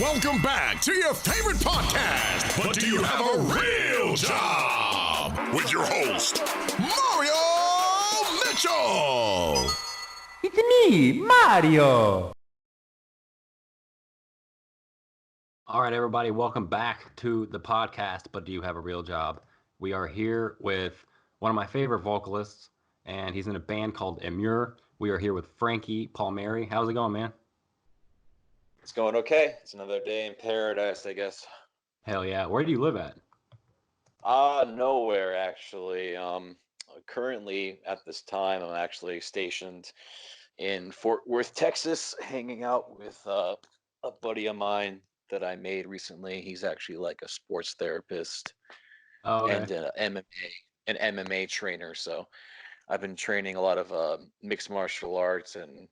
Welcome back to your favorite podcast, But Do You Have a Real Job? With your host, Mario Mitchell. It's me, Mario. All right, everybody, welcome back to the podcast, But Do You Have a Real Job? We are here with one of my favorite vocalists, and he's in a band called Emmure. We are here with Frankie Palmeri. How's it going, man? It's going okay. It's another day in paradise, I guess. Hell yeah. Where do you live at? Nowhere, actually. Currently, at this time, I'm actually stationed in Fort Worth, Texas, hanging out with a buddy of mine that I made recently. He's actually like a sports therapist and an MMA trainer. So I've been training a lot of mixed martial arts and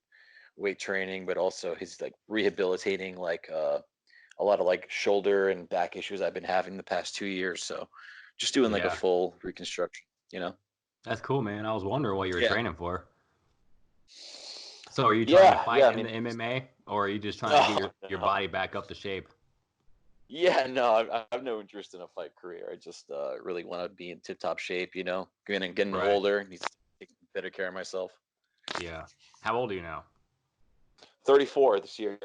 weight training, but also he's like rehabilitating like a lot of like shoulder and back issues I've been having the past 2 years. So just doing like a full reconstruction, you know? That's cool, man. I was wondering what you were training for. So are you trying to fight in the MMA, or are you just trying to get your body back up to shape? Yeah, no, I have no interest in a fight career. I just really want to be in tip-top shape, you know? Getting older and taking better care of myself. Yeah. How old are you now? 34 this year.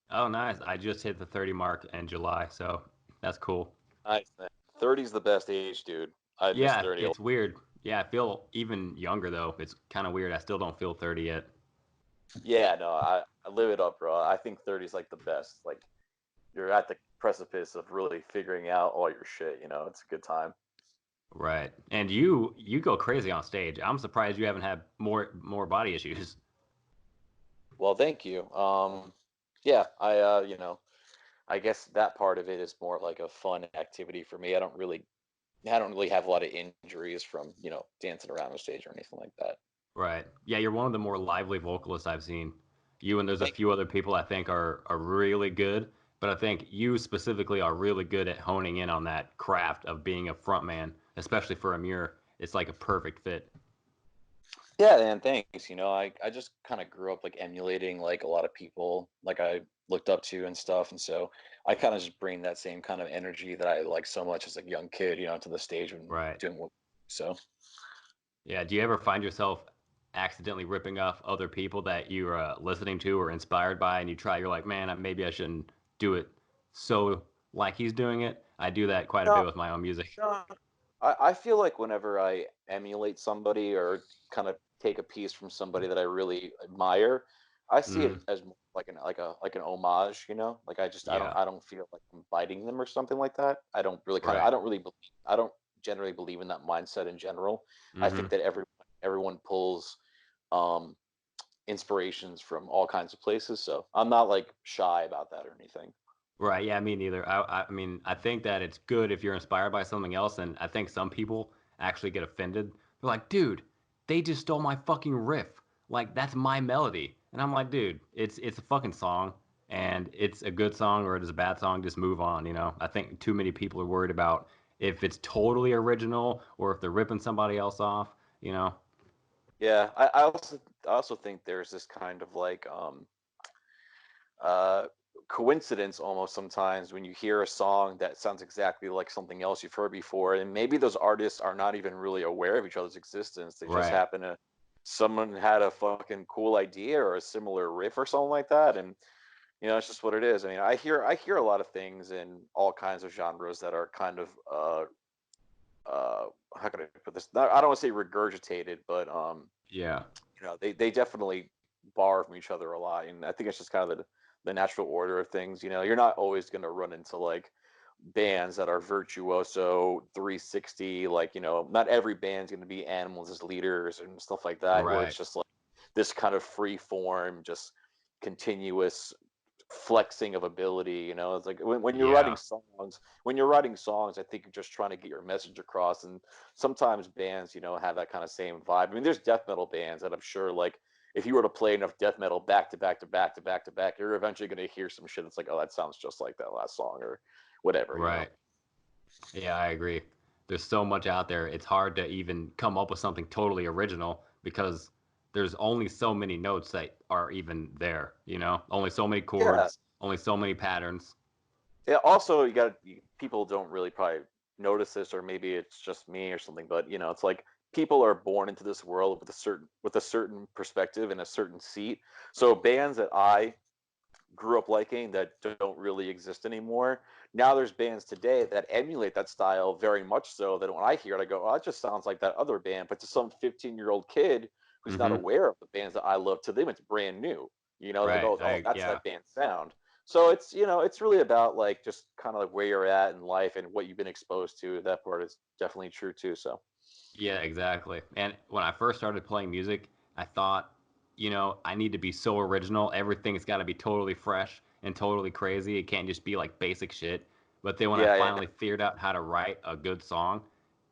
Oh, nice. I just hit the 30 mark in July, so that's cool. Nice, man. 30 is the best age, dude. I miss 30. It's weird. Yeah, I feel even younger, though. It's kind of weird. I still don't feel 30 yet. Yeah, no, I live it up, bro. I think 30 is like the best. Like, you're at the precipice of really figuring out all your shit, you know? It's a good time. Right. And you go crazy on stage. I'm surprised you haven't had more body issues. Well, thank you. Yeah, I guess that part of it is more like a fun activity for me. I don't really have a lot of injuries from, dancing around on stage or anything like that. Right. Yeah, you're one of the more lively vocalists I've seen. You and there's a few other people I think are really good, but I think you specifically are really good at honing in on that craft of being a frontman, especially for Emmure. It's like a perfect fit. Yeah, and thanks. I just kind of grew up like emulating like a lot of people like I looked up to and stuff. And so I kind of just bring that same kind of energy that I like so much as a young kid, to the stage and doing what. So, yeah. Do you ever find yourself accidentally ripping off other people that you're listening to or inspired by, and you're like, man, maybe I shouldn't do it so like he's doing it? I do that quite a bit with my own music. No, I feel like whenever I emulate somebody or kind of take a piece from somebody that I really admire, I see it as like an homage, Like I don't feel like I'm biting them or something like that. I don't really I don't generally believe in that mindset in general. I think that everyone pulls inspirations from all kinds of places, so I'm not like shy about that or anything. Right. Yeah, me neither. I mean, I think that it's good if you're inspired by something else, and I think some people actually get offended. They're like, dude, they just stole my fucking riff. Like, that's my melody. And I'm like, dude, it's a fucking song, and it's a good song or it is a bad song, just move on, I think too many people are worried about if it's totally original or if they're ripping somebody else off. Yeah, I also think there's this kind of like uh coincidence almost sometimes when you hear a song that sounds exactly like something else you've heard before, and maybe those artists are not even really aware of each other's existence. They just happen to someone had a fucking cool idea or a similar riff or something like that, and it's just what it is. I mean, I hear a lot of things in all kinds of genres that are kind of how can I put this? I don't want to say regurgitated, but they definitely borrow from each other a lot, and I think it's just kind of the natural order of things. You're not always going to run into like bands that are virtuoso 360, like, not every band's going to be Animals as leaders and stuff like that, where it's just like this kind of free form, just continuous flexing of ability. It's like when you're writing songs, I think you're just trying to get your message across, and sometimes bands have that kind of same vibe. I mean, there's death metal bands that I'm sure, like, if you were to play enough death metal back to back to back to back to back, you're eventually going to hear some shit that's like, oh, that sounds just like that last song or whatever. Yeah, I agree. There's so much out there. It's hard to even come up with something totally original because there's only so many notes that are even there, only so many chords, only so many patterns. Yeah. Also, people don't really probably notice this, or maybe it's just me or something. But it's like people are born into this world with a certain perspective and a certain seat. So bands that I grew up liking that don't really exist anymore. Now there's bands today that emulate that style very much so that when I hear it, I go, oh, it just sounds like that other band. But to some 15-year-old kid who's not Mm-hmm. aware of the bands that I love, to them it's brand new. They Right. go, oh, that's Yeah. that band sound. So it's really about like just kind of like where you're at in life and what you've been exposed to. That part is definitely true too. So Yeah, exactly. And when I first started playing music, I thought, I need to be so original. Everything's got to be totally fresh and totally crazy. It can't just be like basic shit. But then when I yeah, yeah, finally figured out how to write a good song,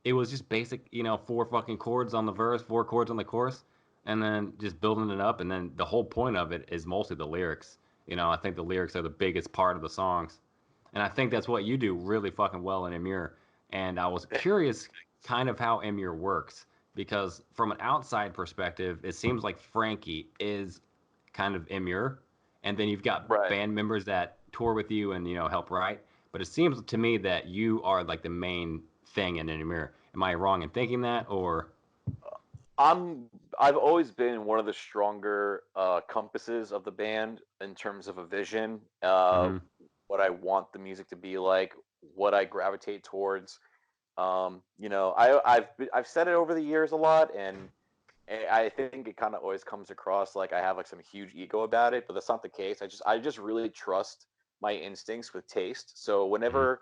it was just basic, four fucking chords on the verse, four chords on the chorus, and then just building it up. And then the whole point of it is mostly the lyrics. I think the lyrics are the biggest part of the songs. And I think that's what you do really fucking well in Emmure. And I was curious kind of how Emmure works because from an outside perspective, it seems like Frankie is kind of Emmure, and then you've got right. band members that tour with you and help write. But it seems to me that you are like the main thing in Emmure. Am I wrong in thinking that, or? I'm I've always been one of the stronger compasses of the band in terms of a vision, Mm-hmm. what I want the music to be like, what I gravitate towards. I've said it over the years a lot, and I think it kind of always comes across like I have like some huge ego about it, but that's not the case. I just really trust my instincts with taste. So Mm-hmm. whenever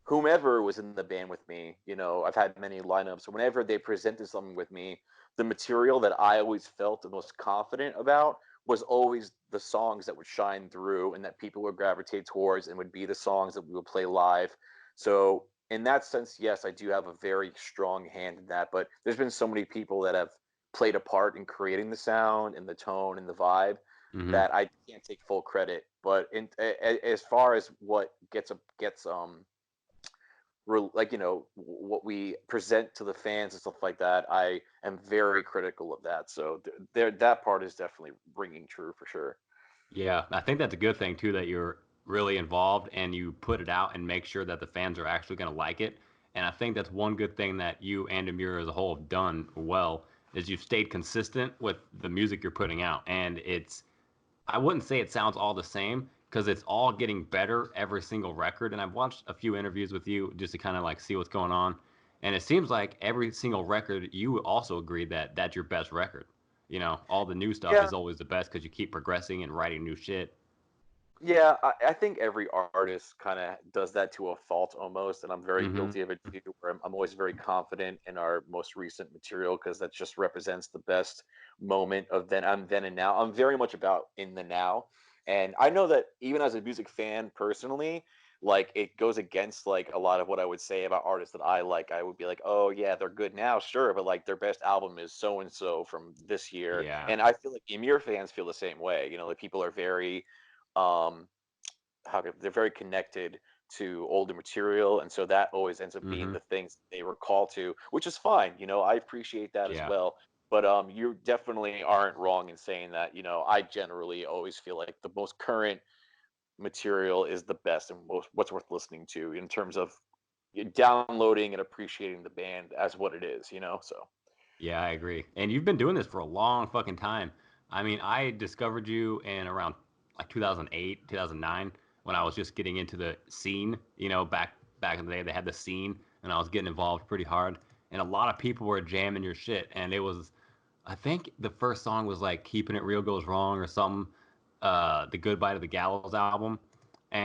whomever was in the band with me, I've had many lineups. So whenever they presented something with me, the material that I always felt the most confident about was always the songs that would shine through and that people would gravitate towards and would be the songs that we would play live. So in that sense, yes, I do have a very strong hand in that. But there's been so many people that have played a part in creating the sound and the tone and the vibe Mm-hmm. that I can't take full credit. But as far as what gets like what we present to the fans and stuff like that, I am very critical of that. So there, that part is definitely ringing true for sure. Yeah, I think that's a good thing too that you're really involved and you put it out and make sure that the fans are actually going to like it. And I think that's one good thing that you and Amir as a whole have done well is you've stayed consistent with the music you're putting out. And I wouldn't say it sounds all the same because it's all getting better every single record. And I've watched a few interviews with you just to kind of like see what's going on. And it seems like every single record, you also agree that that's your best record. All the new stuff Yeah, is always the best because you keep progressing and writing new shit. yeah, I think every artist kind of does that to a fault almost, and I'm very Mm-hmm. guilty of it too. Where I'm always very confident in our most recent material because that just represents the best moment of then and now. I'm very much about in the now, and I know that even as a music fan personally, like it goes against like a lot of what I would say about artists that I like. I would be like, oh yeah, they're good now, sure, but like their best album is so and so from this year, Yeah. and I feel like Emir fans feel the same way. Like people are very um they're very connected to older material, and so that always ends up being Mm-hmm. the things they recall to, which is fine. I appreciate that as Yeah. well. But you definitely aren't wrong in saying that. I generally always feel like the most current material is the best and what's worth listening to in terms of downloading and appreciating the band as what it is. So Yeah, I agree. And you've been doing this for a long fucking time. I mean, I discovered you in around like 2008, 2009 when I was just getting into the scene. Back in the day they had the scene and I was getting involved pretty hard and a lot of people were jamming your shit and it was I think the first song was like Keeping It Real Goes Wrong or something, the Goodbye to the Gallows album.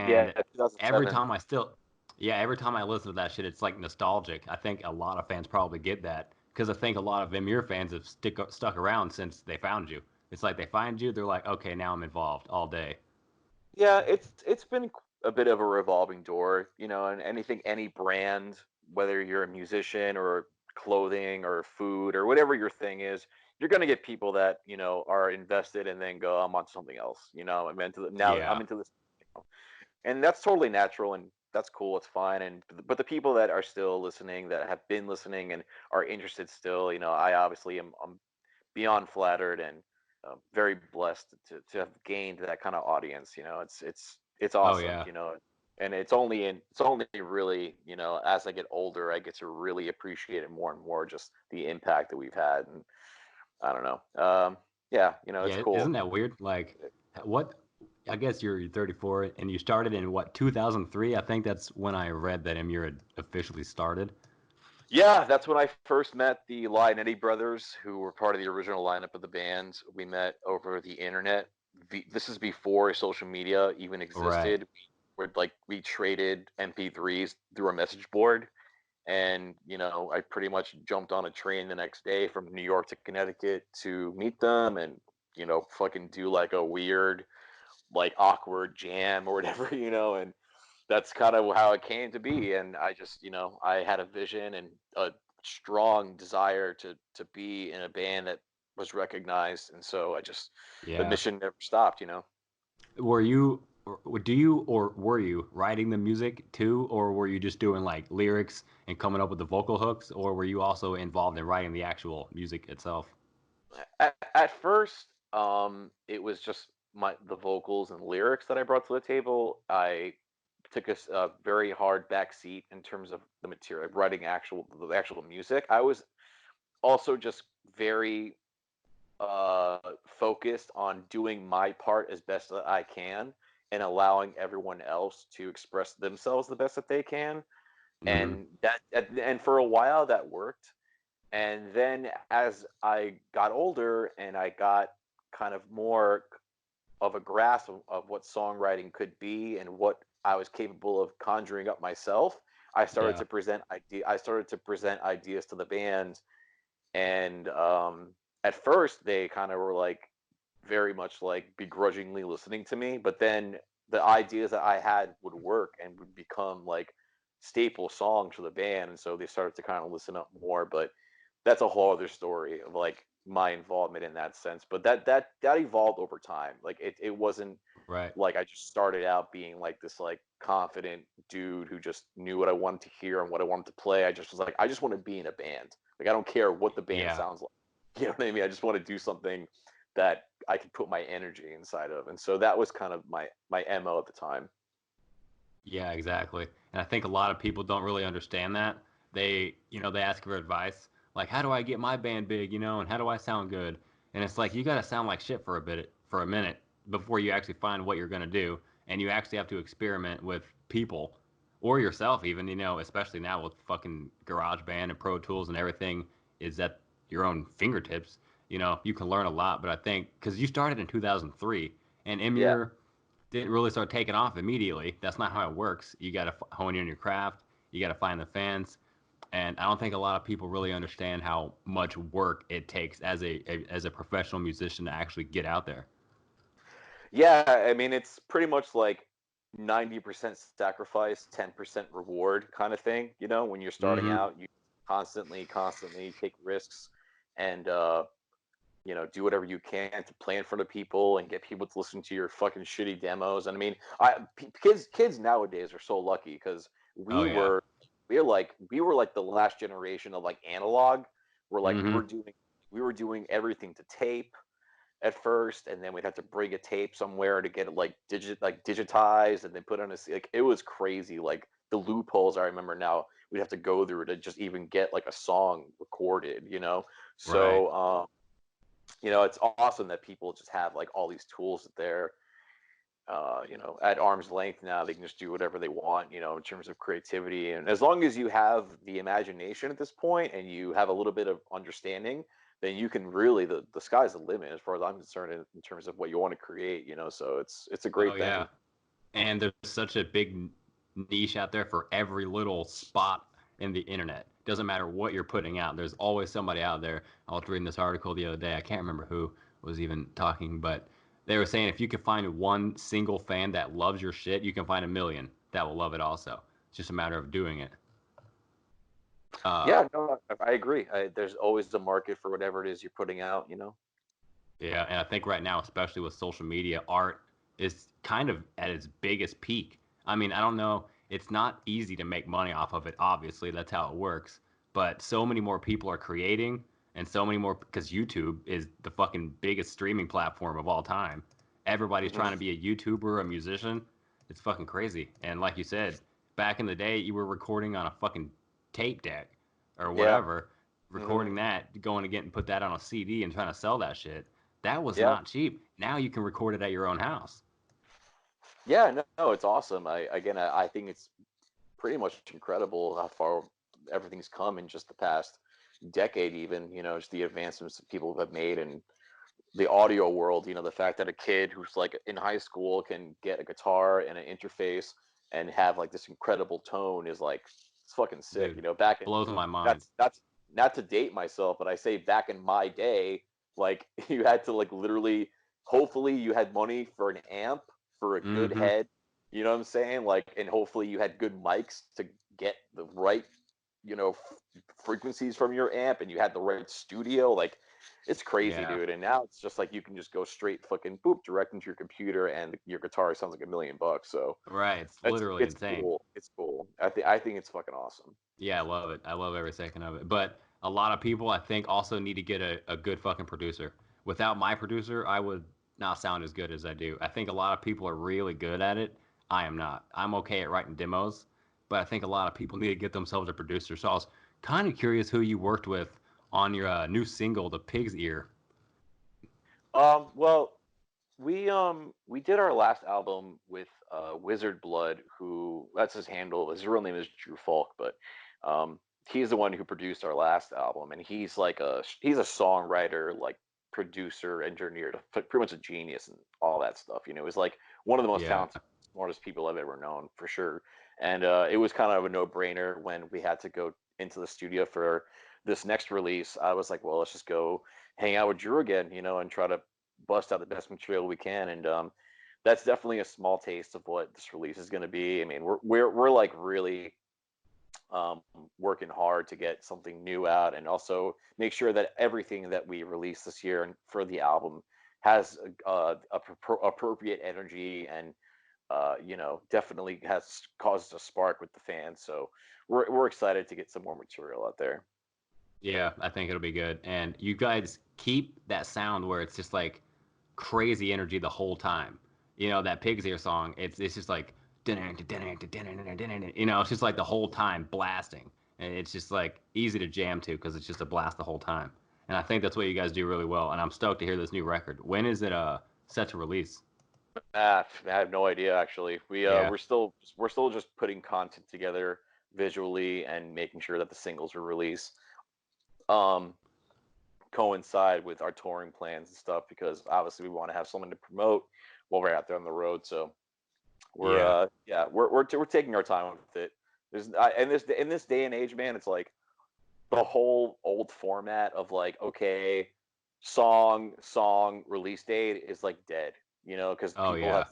yeah, And every 2007. time I still, yeah, every time I listen to that shit, it's like nostalgic. I think a lot of fans probably get that because I think a lot of Emir fans have stuck around since they found you. It's like they find you, they're like, okay, now I'm involved all day. Yeah, it's been a bit of a revolving door, and anything, any brand, whether you're a musician or clothing or food or whatever your thing is, you're gonna get people that, are invested and then go, I'm on something else, now I'm Yeah. into this, and that's totally natural and that's cool, it's fine. And but the people that are still listening, that have been listening and are interested still, I obviously I'm beyond flattered and very blessed to have gained that kind of audience. It's It's Oh awesome, yeah. you know. And it's only really, you know, as I get older, I get to really appreciate it more and more, just the impact that we've had. And I don't know. Yeah, you know, it's Yeah, cool. isn't that weird? Like, what? I guess you're 34 and you started in what 2003? I think that's when I read that Emmure had officially started. Yeah, that's when I first met the Lionetti brothers, who were part of the original lineup of the band. We met over the internet. This is before social media even Right. existed. We traded MP3s through a message board, and you know, I pretty much jumped on a train the next day from New York to Connecticut to meet them, and you know, fucking do like a weird, like awkward jam or whatever, you know, and that's kind of how it came to be. And I just, you know, I had a vision and a strong desire to be in a band that was recognized, and so I just, the Yeah. mission never stopped, you know. Were you, do you, or were you writing the music too, or were you just doing like lyrics and coming up with the vocal hooks, or were you also involved in writing the actual music itself? At first, it was just the vocals and lyrics that I brought to the table. I took a very hard back seat in terms of the material, writing the actual music. I was also just very focused on doing my part as best that I can and allowing everyone else to express themselves the best that they can. Hmm. And and for a while that worked. And then as I got older and I got kind of more of a grasp of what songwriting could be and what I was capable of conjuring up myself, Yeah. I started to present ideas to the band. And at first they kind of were like very much like begrudgingly listening to me, but then the ideas that I had would work and would become like staple songs for the band, and so they started to kind of listen up more. But that's a whole other story of like my involvement in that sense. But that evolved over time. Like it wasn't Right. like I just started out being like this like confident dude who just knew what I wanted to hear and what I wanted to play. I just was like, I just want to be in a band. Like I don't care what the band Yeah. sounds like. You know what I mean? I just want to do something that I can put my energy inside of. And so that was kind of my MO at the time. Yeah, exactly. And I think a lot of people don't really understand that. They ask for advice, like, how do I get my band big, and how do I sound good? And it's like you got to sound like shit for a minute before you actually find what you're going to do. And you actually have to experiment with people or yourself even, especially now with fucking GarageBand and Pro Tools and everything is at your own fingertips. You can learn a lot, but I think cuz you started in 2003 and Yeah. Emure didn't really start taking off immediately. That's not how it works. You got to hone in your craft. You got to find the fans, and I don't think a lot of people really understand how much work it takes as a professional musician to actually get out there. Yeah. I mean, it's pretty much like 90% sacrifice, 10% reward kind of thing. You know, when you're starting Hmm. out, you constantly take risks and, you know, do whatever you can to play in front of people and get people to listen to your fucking shitty demos. And I mean, kids nowadays are so lucky because Oh yeah. we were like the last generation of like analog. Where like Hmm. we were doing everything to tape at first, and then we'd have to bring a tape somewhere to get it like digitized and then put on like it was crazy. Like the loopholes I remember now we'd have to go through to just even get like a song recorded, you know. Right. So you know, it's awesome that people just have like all these tools that they're, you know, at arm's length now. They can just do whatever they want, you know, in terms of creativity. And as long as you have the imagination at this point and you have a little bit of understanding, then you can really, the sky's the limit as far as I'm concerned in terms of what you want to create, you know. So it's a Oh great thing. yeah. And there's such a big niche out there for every little spot in the internet. Doesn't matter what you're putting out. There's always somebody out there. I was reading this article the other day. I can't remember who was even talking, but they were saying if you can find one single fan that loves your shit, you can find a million that will love it also. It's just a matter of doing it. Uh, Yeah, no, I agree. There's always a market for whatever it is you're putting out, you know. yeah, and I think right now, especially with social media, art is kind of at its biggest peak. I mean, I don't know. It's not easy to make money off of it. Obviously, that's how it works. But so many more people are creating, and so many more because YouTube is the fucking biggest streaming platform of all time. Everybody's Hmm. trying to be a YouTuber, a musician, It's fucking crazy. And like you said, back in the day, you were recording on a fucking tape deck or Yeah. whatever, recording that, going to get and put that on a CD and trying to sell that shit. That was Yeah. not cheap. Now you can record it at your own house. Yeah, no, it's awesome. I think it's pretty much incredible how far everything's come in just the past decade, even, just the advancements that people have made in the audio world. The fact that a kid who's like in high school can get a guitar and an interface and have like this incredible tone is like, it's fucking sick. Dude, Back in, blows my mind. that's not to date myself, but I say back in my day, like you had to like literally, hopefully you had money for an amp, for a good Mm-hmm. head, you know what I'm saying? Like, and hopefully you had good mics to get the right, frequencies from your amp, and you had the right studio. Like, it's crazy, Yeah. dude. And now it's just like you can just go straight fucking boop direct into your computer, and your guitar sounds like $1 million. So Right. It's it's literally it's insane. cool. It's cool. I think it's fucking awesome. Yeah, I love it. I love every second of it. But a lot of people, I think, also need to get a good fucking producer. Without my producer, I would not sound as good as I do. I think a lot of people are really good at it. I am not. I'm okay at writing demos, but I think a lot of people need to get themselves a producer. So I was kind of curious who you worked with on your new single, The Pig's Ear. Well, we did our last album with Wizard Blood, who, that's his handle. His real name is Drew Falk, but he's the one who produced our last album, and he's a songwriter, like producer, engineer, pretty much a genius and all that stuff. He's like one of the most Yeah. talented, smartest people I've ever known, for sure. And it was kind of a no-brainer when we had to go into the studio for this next release. I was like, well, let's just go hang out with Drew again, and try to bust out the best material we can. And that's definitely a small taste of what this release is going to be. I mean, we're like really um, working hard to get something new out, and also make sure that everything that we release this year and for the album has appropriate energy, and definitely has caused a spark with the fans. So we're excited to get some more material out there. Yeah, I think it'll be good. And you guys keep that sound where it's just like crazy energy the whole time. That Pig's Ear song, it's just like it's just like the whole time blasting. And it's just like easy to jam to because it's just a blast the whole time. And I think that's what you guys do really well. And I'm stoked to hear this new record. When is it set to release? I have no idea, actually. Yeah. We're still just putting content together visually and making sure that the singles we release um coincide with our touring plans and stuff, because obviously we want to have something to promote while we're out there on the road. So we're Yeah. we're taking our time with it. In this day and age, man, it's like the whole old format of like, okay, song release date is like dead, because Oh yeah.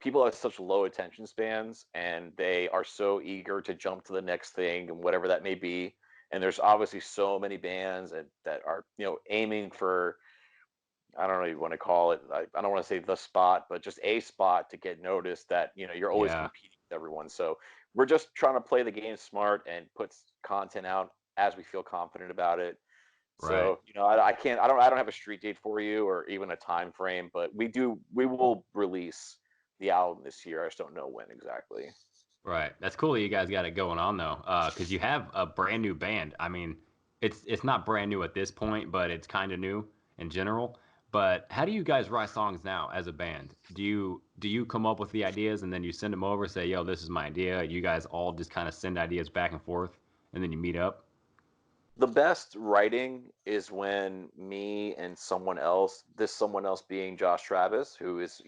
people have such low attention spans, and they are so eager to jump to the next thing and whatever that may be. And there's obviously so many bands that are aiming for, I don't know what you want to call it. I don't want to say the spot, but just a spot to get noticed, that, you're always Yeah. competing with everyone. So we're just trying to play the game smart and put content out as we feel confident about it. Right. So, I don't have a street date for you or even a time frame, but we will release the album this year. I just don't know when exactly. Right. That's cool that you guys got it going on though, because you have a brand new band. I mean, it's not brand new at this point, but it's kind of new in general. But how do you guys write songs now as a band? Do you come up with the ideas and then you send them over, say, "Yo, this is my idea." You guys all just kind of send ideas back and forth, and then you meet up. The best writing is when me and this someone else being Josh Travis, who is,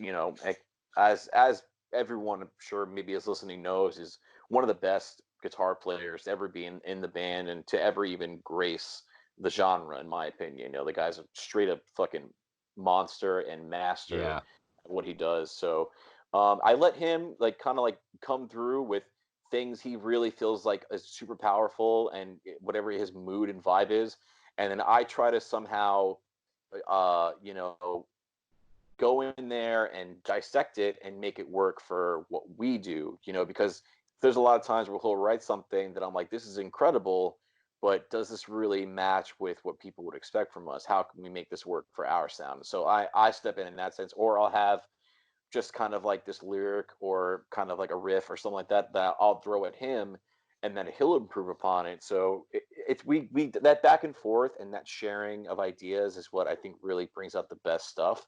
as everyone I'm sure maybe is listening knows, is one of the best guitar players to ever be in the band and to ever even grace the genre, in my opinion. The guy's a straight up fucking monster and master Yeah. at what he does. So I let him like kind of like come through with things he really feels like is super powerful, and whatever his mood and vibe is. And then I try to somehow uh you know go in there and dissect it and make it work for what we do, because there's a lot of times where he'll write something that I'm like, this is incredible, but does this really match with what people would expect from us? How can we make this work for our sound? So I step in that sense, or I'll have just kind of like this lyric or kind of like a riff or something like that that I'll throw at him, and then he'll improve upon it. So it's we that back and forth and that sharing of ideas is what I think really brings out the best stuff.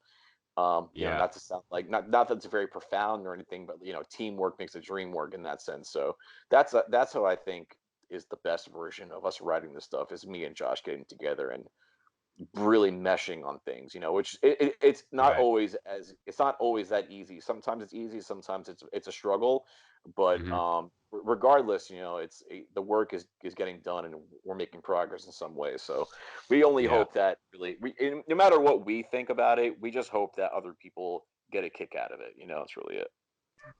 Not to sound like not that it's very profound or anything, but teamwork makes the dream work in that sense. So that's how I think is the best version of us writing this stuff, is me and Josh getting together and really meshing on things, which it's not Right. always that easy. Sometimes it's easy, sometimes it's a struggle, but Hmm. regardless, the work is getting done and we're making progress in some ways. So we only Yeah. hope that no matter what we think about it, we just hope that other people get a kick out of it. It's really it.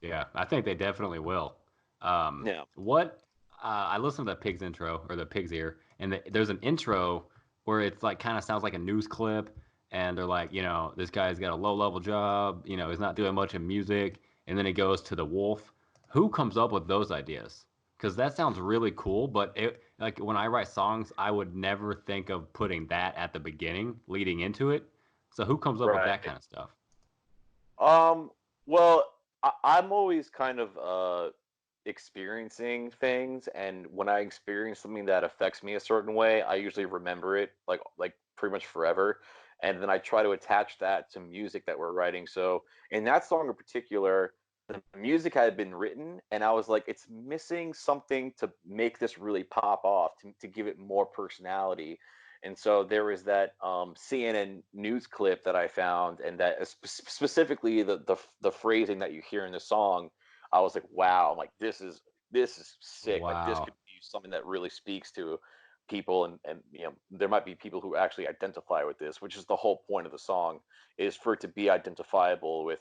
Yeah. I think they definitely will. Yeah. What I listened to the Pig's intro or the Pig's ear, and there's an intro where it's like kind of sounds like a news clip, and they're like, this guy's got a low level job, he's not doing much in music, and then it goes to the wolf. Who comes up with those ideas? Because that sounds really cool, but like when I write songs, I would never think of putting that at the beginning, leading into it. So who comes up with Right. that kind of stuff? Well, I'm always kind of experiencing things, and when I experience something that affects me a certain way, I usually remember it like pretty much forever, and then I try to attach that to music that we're writing. So in that song in particular, the music had been written, and I was like, it's missing something to make this really pop off, to give it more personality. And so there was that CNN news clip that I found, and that specifically the phrasing that you hear in the song, I was like, wow, I'm like, this is sick. Like this Wow. could be something that really speaks to people, and there might be people who actually identify with this, which is the whole point of the song, is for it to be identifiable with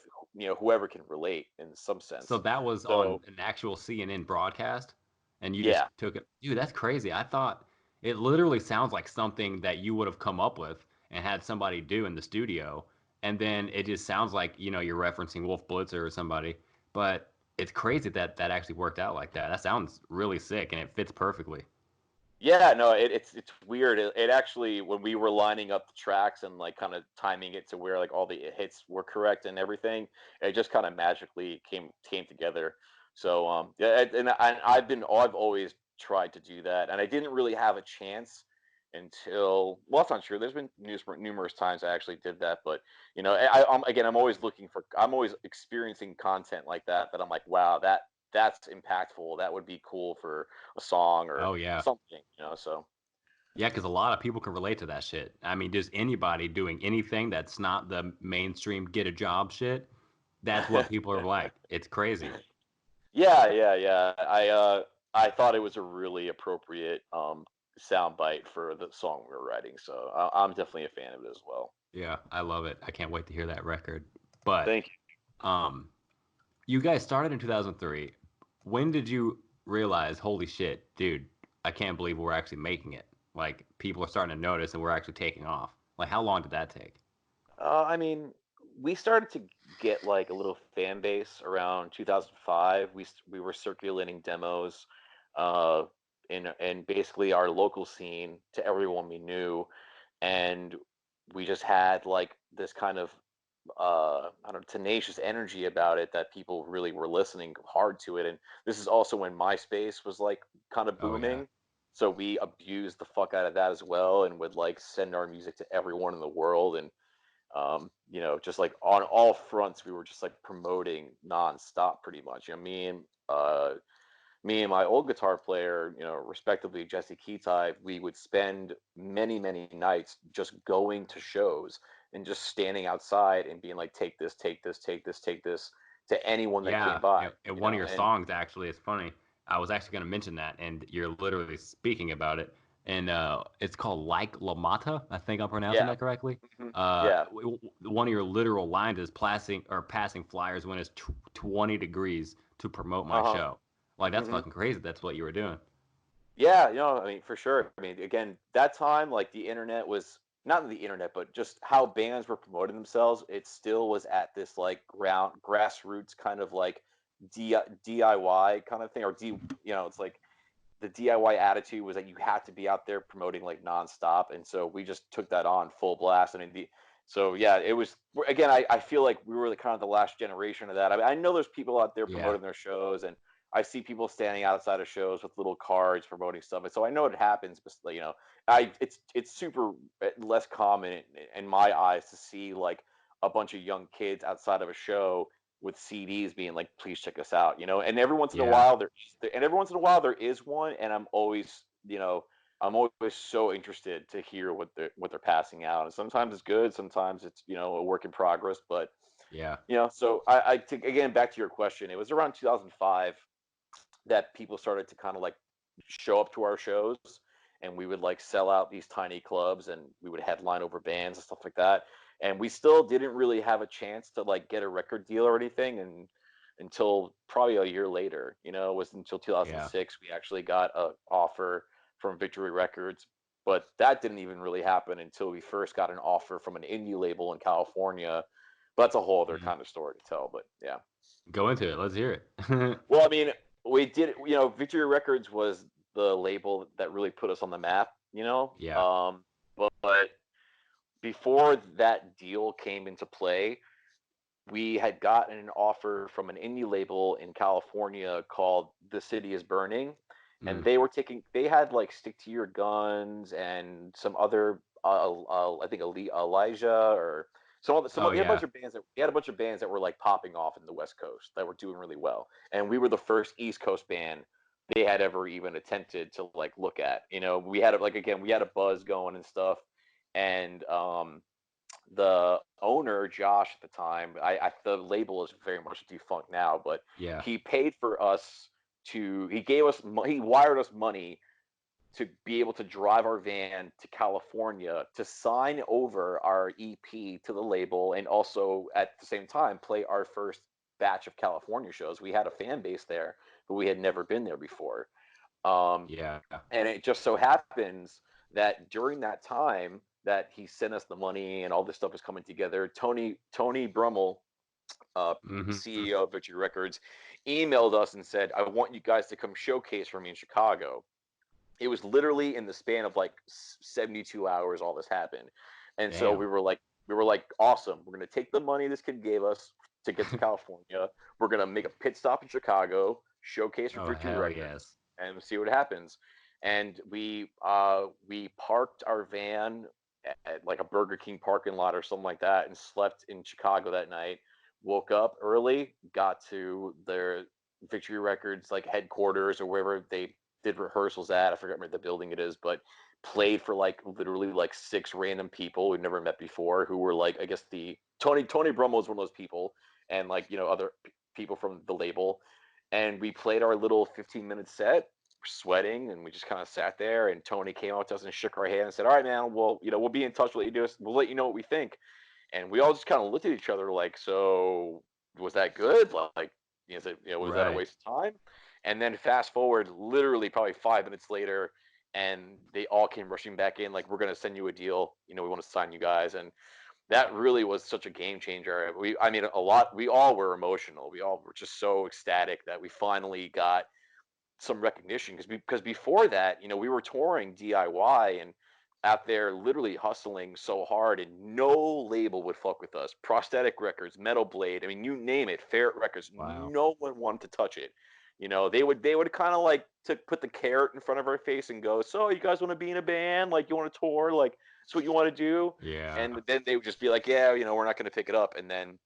whoever can relate in some So sense. that was on So an actual CNN broadcast, and you just yeah. took it. Dude, that's crazy. I thought it literally sounds like something that you would have come up with and had somebody do in the studio, and then it just sounds like you're referencing Wolf Blitzer or somebody. But it's crazy that that actually worked out like that. That sounds really sick, and it fits perfectly. Yeah, no, it's weird. It actually, when we were lining up the tracks and like kind of timing it to where like all the hits were correct and everything, it just kind of magically came together. So yeah, I've always tried to do that, and I didn't really have a chance until, well, that's not true. There's been numerous times I actually did that, but I'm always I'm always experiencing content like that I'm like, wow, that's impactful. That would be cool for a song or Oh yeah. something, so Yeah, because a lot of people can relate to that shit. I mean, just anybody doing anything that's not the mainstream get a job shit, that's what people are like. It's crazy. yeah. I thought it was a really appropriate soundbite for the song we were writing, so I'm definitely a fan of it as well. Yeah, I love it. I can't wait to hear that record. But Thank you. um, you guys started in 2003. When did you realize, holy shit, dude, I can't believe we're actually making it? Like people are starting to notice and we're actually taking off. Like how long did that take? I mean, we started to get like a little fan base around 2005. We were circulating demos uh, in basically our local scene to everyone we knew, and we just had like this kind of I don't know, tenacious energy about it that people really were listening hard to it. And this is also when MySpace was like kind of Oh yeah. booming. So we abused the fuck out of that as well, and would like send our music to everyone in the world. And just like on all fronts, we were just like promoting nonstop, pretty much. Me and my old guitar player, respectively Jesse Keytype, we would spend many, many nights just going to shows and just standing outside and being like, take this, take this, take this, take this, to anyone that came Yeah, by, and one of your and songs actually is funny. I was actually going to mention that, and you're literally speaking about it, and it's called "Like La Mata." I think I'm pronouncing yeah, that correctly. mhm, yeah, One of your literal lines is passing flyers when it's 20 degrees to promote my uh-huh, show. Like that's hmm fucking crazy. That's what you were doing. yeah, I mean, for sure. I mean, again, that time, like the internet was not the internet, but just how bands were promoting themselves. It still was at this like grassroots kind of like DIY kind of thing, or it's like the DIY attitude was that you had to be out there promoting like nonstop, and so we just took that on full blast. I mean, So yeah, it was again. I feel like we were the kind of the last generation of that. I mean, I know there's people out there promoting their shows, and I see people standing outside of shows with little cards promoting stuff. And so I know it happens, but you know, it's super less common in my eyes to see like a bunch of young kids outside of a show with CDs being like, "Please check us out," you know. And every once in a while there is one, and I'm always, you know, I'm always so interested to hear what they're passing out. And sometimes it's good, sometimes it's, you know, a work in progress. But Yeah. you know, so again, back to your question, it was around 2005 that people started to kind of like show up to our shows, and we would like sell out these tiny clubs, and we would headline over bands and stuff like that. And we still didn't really have a chance to like get a record deal or anything, and until probably a year later, you know, it was until 2006 we actually got a offer from Victory Records. But that didn't even really happen until we first got an offer from an indie label in California. But that's a whole other kind of story to tell. But yeah, go into it. Let's hear it. well, I mean, we did. You know, Victory Records was the label that really put us on the map. You know, yeah. But before that deal came into play, we had gotten an offer from an indie label in California called The City Is Burning, and they had like Stick to Your Guns and some other I think Elijah or we had a bunch of bands that were like popping off in the West Coast that were doing really well, and we were the first East Coast band they had ever even attempted to like look at. You know, we had a buzz going and stuff, and the owner Josh at the time, the label is very much defunct now, but he paid for us he wired us money to be able to drive our van to California to sign over our EP to the label, and also at the same time play our first batch of California shows. We had a fan base there, but we had never been there before. And it just so happens that during that time that he sent us the money and all this stuff was coming together, Tony Brummel, CEO of Victory Records, emailed us and said, "I want you guys to come showcase for me in Chicago." It was literally in the span of like 72 hours all this happened. And so we were like, awesome. We're going to take the money this kid gave us to get to California. We're going to make a pit stop in Chicago, showcase for Victory Records, and see what happens. And we parked our van at like a Burger King parking lot or something like that, and slept in Chicago that night. Woke up early, got to their Victory Records like headquarters or wherever they did rehearsals at. I forget where the building it is, but played for like literally like 6 random people we've never met before, who were like, I guess the Tony Brummel was one of those people, and like, you know, other people from the label. And we played our little 15-minute set, sweating, and we just kind of sat there, and Tony came out to us and shook our hand and said, "All right, man, well, you know, we'll be in touch. We'll let you know what we think." And we all just kind of looked at each other like, "So was that good? Like, was that a waste of time?" And then fast forward, literally probably 5 minutes later, and they all came rushing back in like, "We're going to send you a deal. You know, we want to sign you guys." And that really was such a game changer. We all were emotional. We all were just so ecstatic that we finally got some recognition, because before that, you know, we were touring DIY and out there literally hustling so hard, and no label would fuck with us. Prosthetic Records, Metal Blade, I mean, you name it, Ferret Records, no one wanted to touch it. You know, they would kind of like to put the carrot in front of our face and go, "So you guys want to be in a band? Like, you want to tour? Like, that's what you want to do?" And then they would just be like, "Yeah, you know, we're not going to pick it up." And then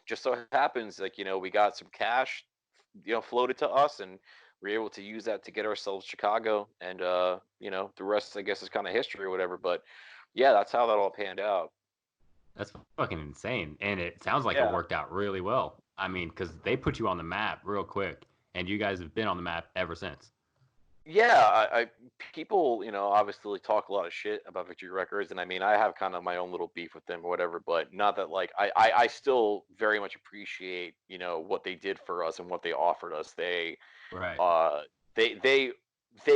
just so happens, like, you know, we got some cash, you know, floated to us, and we were able to use that to get ourselves Chicago. And you know, the rest, I guess, is kind of history or whatever. But yeah, that's how that all panned out. That's fucking insane, and it sounds like it worked out really well. I mean, because they put you on the map real quick, and you guys have been on the map ever since. Yeah, people, you know, obviously talk a lot of shit about Victory Records, and I mean, I have kind of my own little beef with them or whatever, but not that, like, I still very much appreciate, you know, what they did for us and what they offered us. They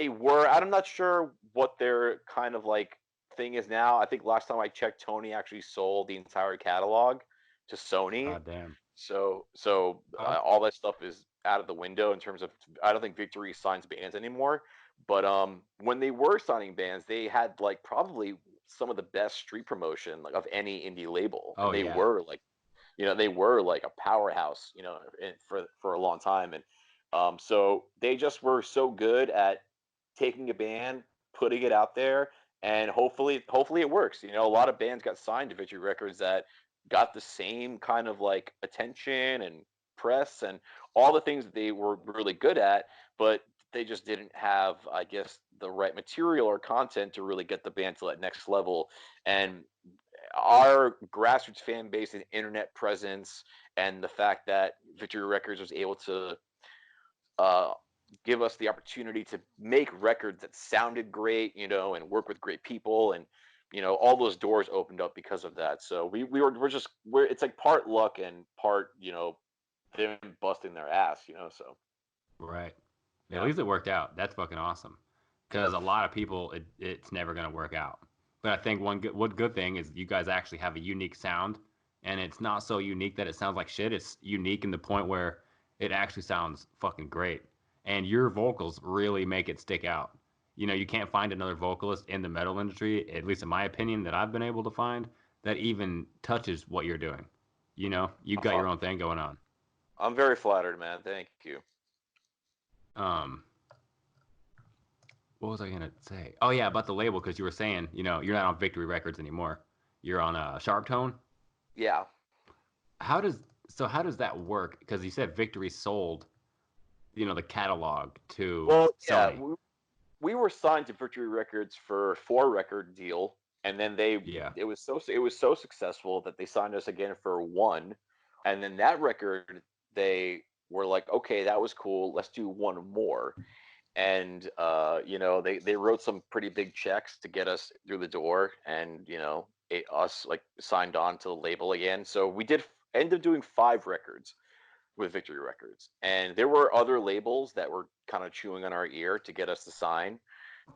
were, I'm not sure what their kind of like thing is now. I think last time I checked, Tony actually sold the entire catalog to Sony. God damn. So all that stuff is out of the window in terms of, I don't think Victory signs bands anymore. But when they were signing bands, they had like probably some of the best street promotion like of any indie label. Oh And they yeah. were like, they were like a powerhouse, for a long time. And so they just were so good at taking a band, putting it out there, and hopefully it works. A lot of bands got signed to Victory Records that got the same kind of like attention and press and all the things that they were really good at, but they just didn't have, I guess, the right material or content to really get the band to that next level. And our grassroots fan base and internet presence, and the fact that Victory Records was able to uh, give us the opportunity to make records that sounded great, and work with great people, and all those doors opened up because of that. So we're it's like part luck and part them busting their ass, so Right. yeah. At least it worked out. That's fucking awesome. Because a lot of people, it's never gonna work out. But I think one good thing is you guys actually have a unique sound, and it's not so unique that it sounds like shit. It's unique in the point where it actually sounds fucking great, and your vocals really make it stick out. You can't find another vocalist in the metal industry, at least in my opinion, that I've been able to find that even touches what you're doing. You've got your own thing going on. I'm very flattered, man. Thank you. What was I gonna say? Oh yeah, about the label, because you were saying, you're not on Victory Records anymore. You're on Sharp Tone. Yeah. How does that work? Because you said Victory sold, the catalog to Sony. Yeah, we were signed to Victory Records for a 4-record deal, and then it was so successful that they signed us again for 1, and then that record they were like, okay, that was cool, let's do 1 more. And they wrote some pretty big checks to get us through the door, and us like signed on to the label again. So we did end up doing 5 records with Victory Records, and there were other labels that were kind of chewing on our ear to get us to sign,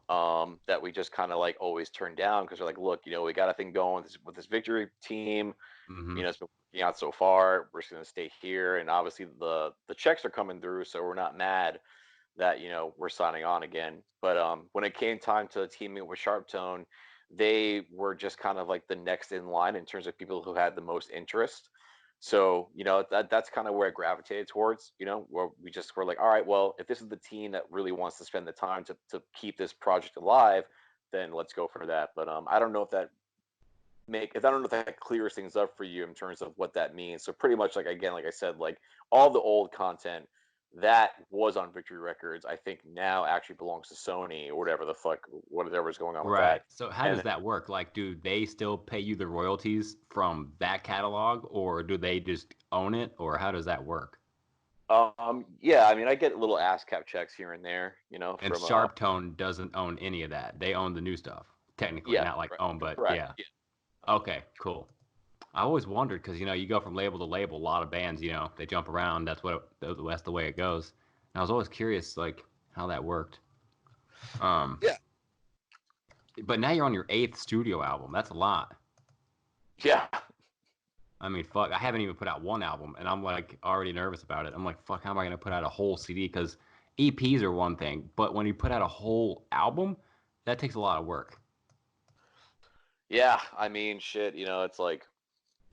that we just kind of like always turned down, because they're like, look, we got a thing going with this Victory team. Mm-hmm. It's been working out so far, we're just going to stay here, and obviously the checks are coming through, so we're not mad that we're signing on again. But when it came time to teaming with Sharptone, they were just kind of like the next in line in terms of people who had the most interest. So that's kind of where I gravitated towards. Where we just were like, all right, well, if this is the team that really wants to spend the time to keep this project alive, then let's go for that. But I don't know if that clears things up for you in terms of what that means. So pretty much, like, again, like I said, like all the old content that was on Victory Records, I think now actually belongs to Sony or whatever's going on with Right. that. So how does that work? Like, do they still pay you the royalties from that catalog, or do they just own it, or how does that work? Yeah, I mean, I get little ASCAP checks here and there, And from Sharptone doesn't own any of that. They own the new stuff, technically, yeah, not like own, but correct. yeah. Okay, cool. I always wondered because you go from label to label. A lot of bands, they jump around. That's the way it goes. And I was always curious, like how that worked. Yeah. But now you're on your 8th studio album. That's a lot. Yeah. I mean, fuck. I haven't even put out 1 album, and I'm like already nervous about it. I'm like, fuck. How am I gonna put out a whole CD? Because EPs are one thing, but when you put out a whole album, that takes a lot of work. Yeah, I mean, shit, it's like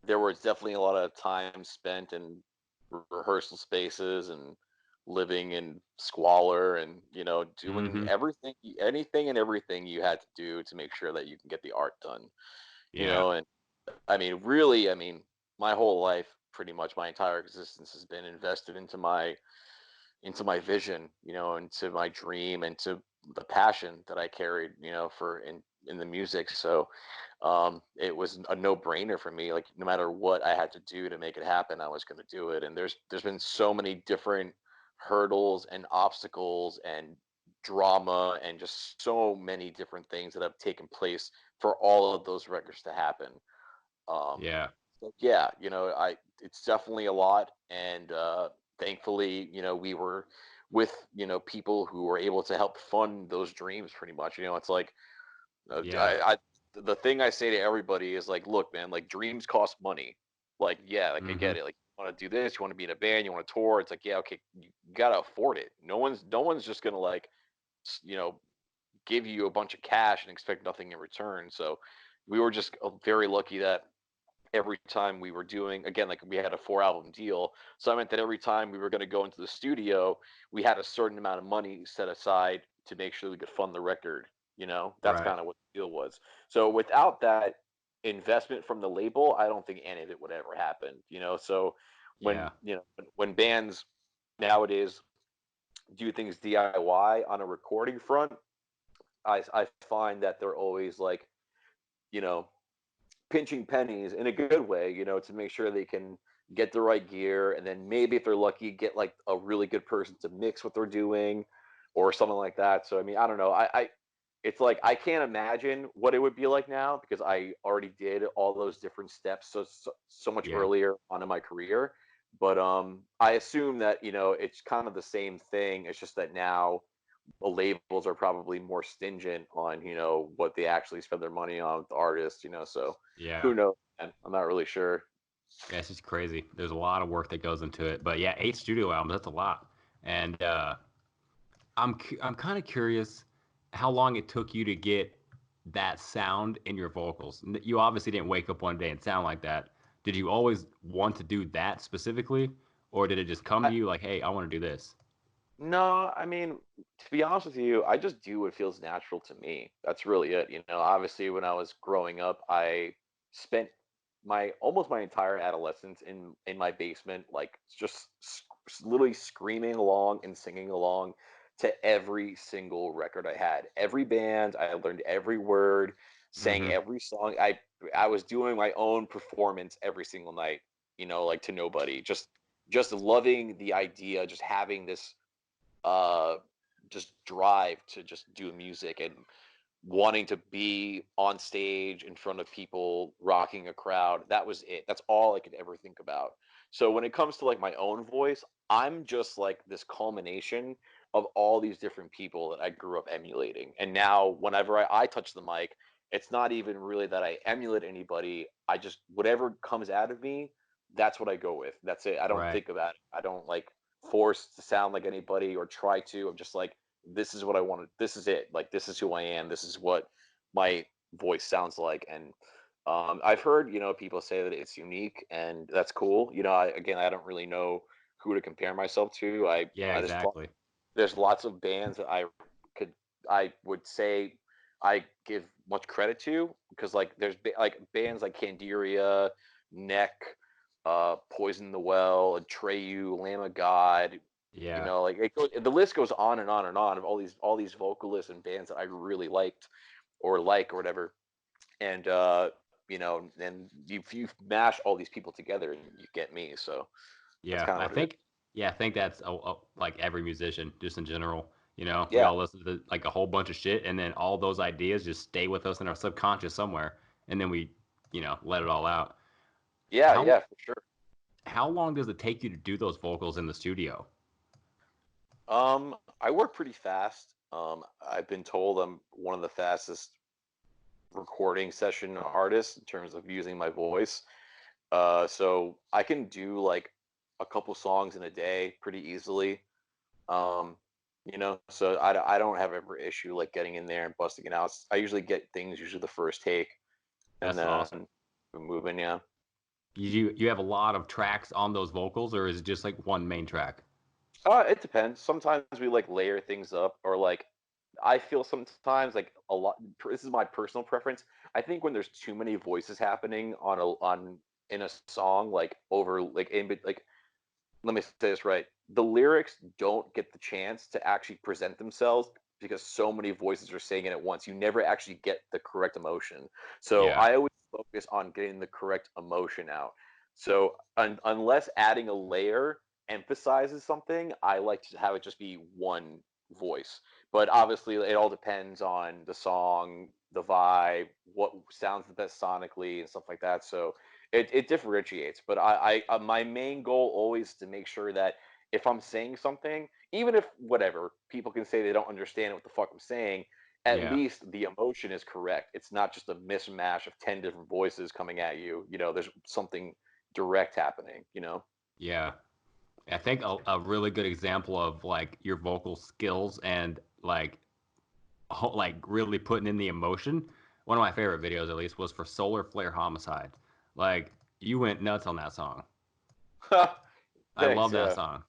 there was definitely a lot of time spent in rehearsal spaces and living in squalor, and doing anything and everything you had to do to make sure that you can get the art done. And I mean, really, my whole life, pretty much my entire existence, has been invested into my vision, into my dream, and to the passion that I carried, for in the music. So it was a no-brainer for me. Like, no matter what I had to do to make it happen, I was going to do it. And there's been so many different hurdles and obstacles and drama and just so many different things that have taken place for all of those records to happen. Yeah. So yeah, it's definitely a lot. And thankfully, we were with, people who were able to help fund those dreams pretty much. It's like, the thing I say to everybody is like, look, man, like, dreams cost money. Like, yeah, like, I get it. Like, you want to do this, you want to be in a band, you want to tour. It's like, yeah, okay, you gotta afford it. No one's just gonna like, you know, give you a bunch of cash and expect nothing in return. So, we were just very lucky that every time we were doing, again, like we had a 4 album deal. So I meant that every time we were going to go into the studio, we had a certain amount of money set aside to make sure we could fund the record. That's Right. kind of what the deal was. So without that investment from the label, I don't think any of it would ever happen. So when, Yeah. when bands nowadays do things DIY on a recording front, I find that they're always like, you know, pinching pennies in a good way, to make sure they can get the right gear, and then maybe if they're lucky, get like a really good person to mix what they're doing, or something like that. So I mean, I don't know. It's like I can't imagine what it would be like now because I already did all those different steps so much Yeah. earlier on in my career. But I assume that it's kind of the same thing. It's just that now the labels are probably more stingent on what they actually spend their money on with the artists. So Yeah. who knows, man? I'm not really sure. Yeah, it's just crazy. There's a lot of work that goes into it. But yeah, 8 studio albums, that's a lot. And I'm kind of curious how long it took you to get that sound in your vocals. You obviously didn't wake up one day and sound like that. Did you always want to do that specifically, or did it just come to I, you like, "Hey, I want to do this"? no, I mean, to be honest with you, I just do what feels natural to me. That's really it. Obviously when I was growing up, I spent my almost my entire adolescence in my basement, like just literally screaming along and singing along to every single record I had. Every band, I learned every word, sang Mm-hmm. every song. I was doing my own performance every single night, like to nobody. Just loving the idea, just having this uh just drive to just do music and wanting to be on stage in front of people rocking a crowd. That was it. That's all I could ever think about. So when it comes to like my own voice, I'm just like this culmination of all these different people that I grew up emulating. And now whenever I touch the mic, it's not even really that I emulate anybody. I just, whatever comes out of me, that's what I go with. That's it. I don't Right. think about it. I don't like force to sound like anybody or try to. I'm just like, this is what I wanted. This is it. Like, this is who I am. This is what my voice sounds like. And I've heard, people say that it's unique, and that's cool. Again, I don't really know who to compare myself to. Yeah, exactly. There's lots of bands that could, I would say I give much credit to, because like like bands like Candiria, Neck, Poison the Well, Atreyu, Lamb of God. Yeah. Like the list goes on and on and on of all these vocalists and bands that I really liked or whatever. And and you mash all these people together and you get me. So that's Yeah. kind of I what it is. think yeah, I think that's like every musician just in general. We Yeah, all listen to like a whole bunch of shit, and then all those ideas just stay with us in our subconscious somewhere, and then we, let it all out. yeah, How yeah, for sure. how long does it take you to do those vocals in the studio? I work pretty fast. I've been told I'm one of the fastest recording session artists in terms of using my voice. So I can do like a couple songs in a day pretty easily. Um, so I don't have every issue like getting in there and busting it out. I usually get things usually the first take, and That's then awesome. we're moving. Yeah. You have a lot of tracks on those vocals, or is it just like one main track? It depends. Sometimes we like layer things up, or like I feel sometimes like a lot. This is my personal preference. I think when there's too many voices happening on in a song, like over like like, let me say this right. The lyrics don't get the chance to actually present themselves because so many voices are saying it at once. You never actually get the correct emotion. So Yeah. I always focus on getting the correct emotion out. So unless adding a layer emphasizes something, I like to have it just be one voice. But obviously, it all depends on the song, the vibe, what sounds the best sonically, and stuff like that. So it differentiates. But my main goal always is to make sure that if I'm saying something, even if whatever people can say they don't understand what the fuck I'm saying, at Yeah. least the emotion is correct. It's not just a mismatch of 10 different voices coming at you. There's something direct happening. Yeah. I think a really good example of like your vocal skills and like really putting in the emotion. one of my favorite videos, at least, was for Solar Flare Homicide. Like, you went nuts on that song. I love that song.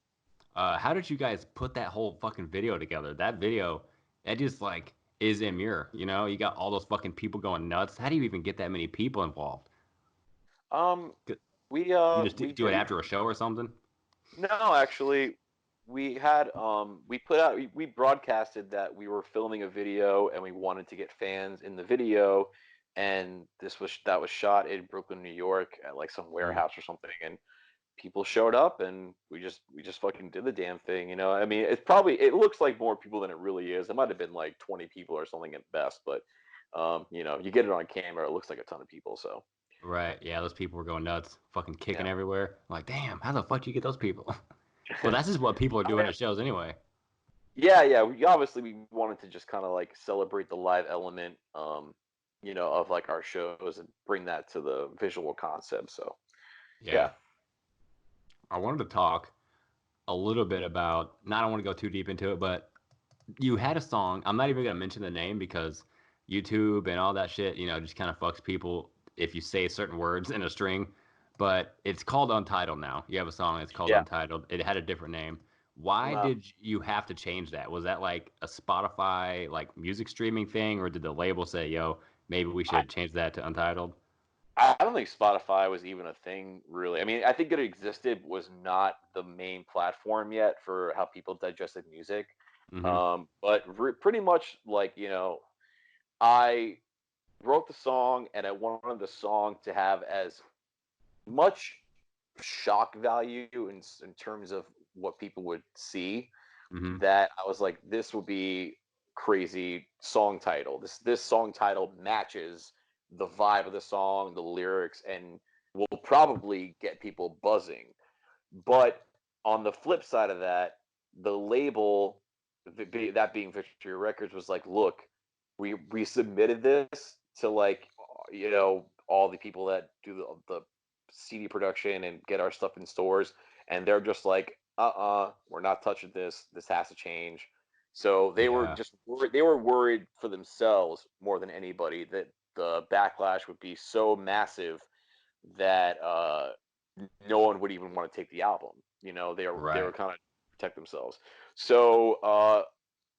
How did you guys put that whole fucking video together? That video, that just like is Emmure. You know, you got all those fucking people going nuts. How do you even get that many people involved? Um, we You just we do it did after a show or something? no, actually, we had we put out we broadcasted that we were filming a video and we wanted to get fans in the video, and that was shot in Brooklyn, New York, at like some warehouse or something, and people showed up and we just fucking did the damn thing, you know. I mean, it looks like more people than it really is. It might have been like 20 people or something at best, but you know, you get it on camera, it looks like a ton of people. So Right. Yeah, those people were going nuts, fucking kicking yeah. everywhere. Like, damn, how the fuck do you get those people? Well, that's just what people are Oh, doing at shows anyway. yeah. We wanted to just kind of like celebrate the live element, you know, of like our shows and bring that to the visual concept. So Yeah. yeah. I wanted to talk a little bit about, I don't want to go too deep into it, but you had a song. I'm not even going to mention the name because YouTube and all that shit, you know, just kind of fucks people if you say certain words in a string. But it's called Untitled now. You have a song that's called Yeah. Untitled. It had a different name. Why No. did you have to change that? Was that like a Spotify like music streaming thing, or did the label say, "Yo, maybe we should change that to Untitled"? I don't think Spotify was even a thing, really. I mean, I think it existed, was not the main platform yet for how people digested music. Mm-hmm. But pretty much, like, you know, I wrote the song and I wanted the song to have as much shock value in terms of what people would see, Mm-hmm. that I was like, this will be crazy song title. This song title matches the vibe of the song, the lyrics, and will probably get people buzzing. But on the flip side of that, the label, that being Victory Records, was like, look, we submitted this to, like, you know, all the people that do the CD production and get our stuff in stores, and they're just like, we're not touching this. This has to change. So they were Yeah. just they were worried for themselves more than anybody that the backlash would be so massive that no one would even want to take the album. You know, they were Right. kind of protect themselves. So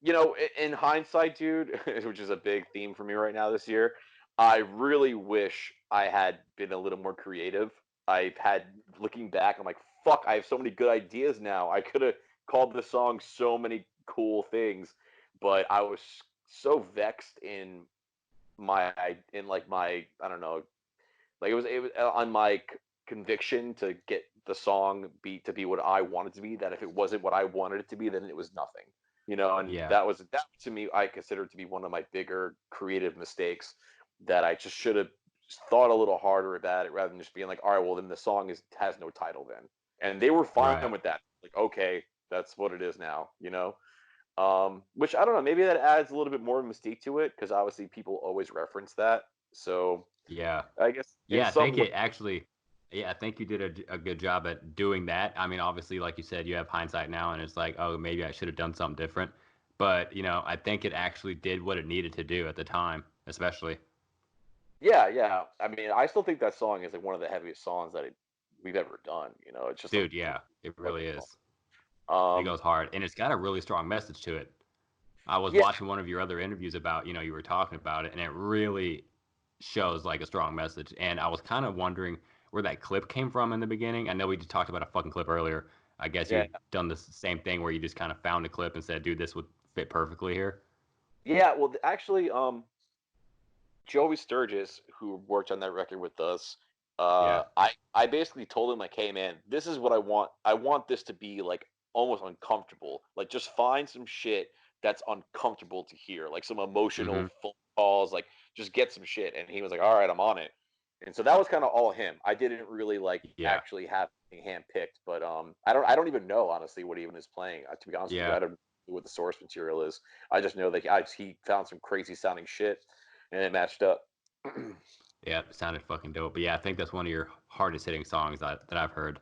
you know, in hindsight, dude, which is a big theme for me right now this year, I really wish I had been a little more creative. I've had looking back, I'm like, fuck, I have so many good ideas now. I could have called the song so many cool things, but I was so vexed in like my, I don't know, like it was on my conviction to get the song to be what I wanted to be, that if it wasn't what I wanted it to be, then it was nothing. You know, and Yeah. that to me, I consider to be one of my bigger creative mistakes, that I just should have thought a little harder about it rather than just being like, all right, well then the song has no title then. And they were fine Right. with that. Like, okay, that's what it is now, you know? Which I don't know, maybe that adds a little bit more mystique to it, because obviously people always reference that. So Yeah. I guess in Yeah, I think some way, it actually, yeah, I think you did a good job at doing that. I mean, obviously, like you said, you have hindsight now, and it's like, oh, maybe I should have done something different. But, you know, I think it actually did what it needed to do at the time, especially. yeah. I mean, I still think that song is like one of the heaviest songs that we've ever done. You know, it's just a Dude, yeah, it really fucking song. is. It Um, goes hard, and it's got a really strong message to it. I was yeah, watching one of your other interviews about, you know, you were talking about it, and it really shows like a strong message. And I was kind of wondering where that clip came from in the beginning. I know we just talked about a fucking clip earlier. I guess you yeah, had done the same thing where you just kind of found a clip and said, dude, this would fit perfectly here. yeah. Well, actually, Joey Sturgis, who worked on that record with us, Yeah. I basically told him like, hey man, this is what I want. I want this to be like almost uncomfortable. Like, just find some shit that's uncomfortable to hear, like some emotional Mm-hmm. phone calls, like just get some shit. And he was like, all right, I'm on it. And so that was kind of all him. I didn't really like Yeah. actually have anything handpicked, but I don't even know honestly what even is playing. To be honest with you, Yeah. I don't know what the source material is. I just know that he found some crazy sounding shit and it matched up. Yeah. It sounded fucking dope. But yeah, I think that's one of your hardest hitting songs that I've heard.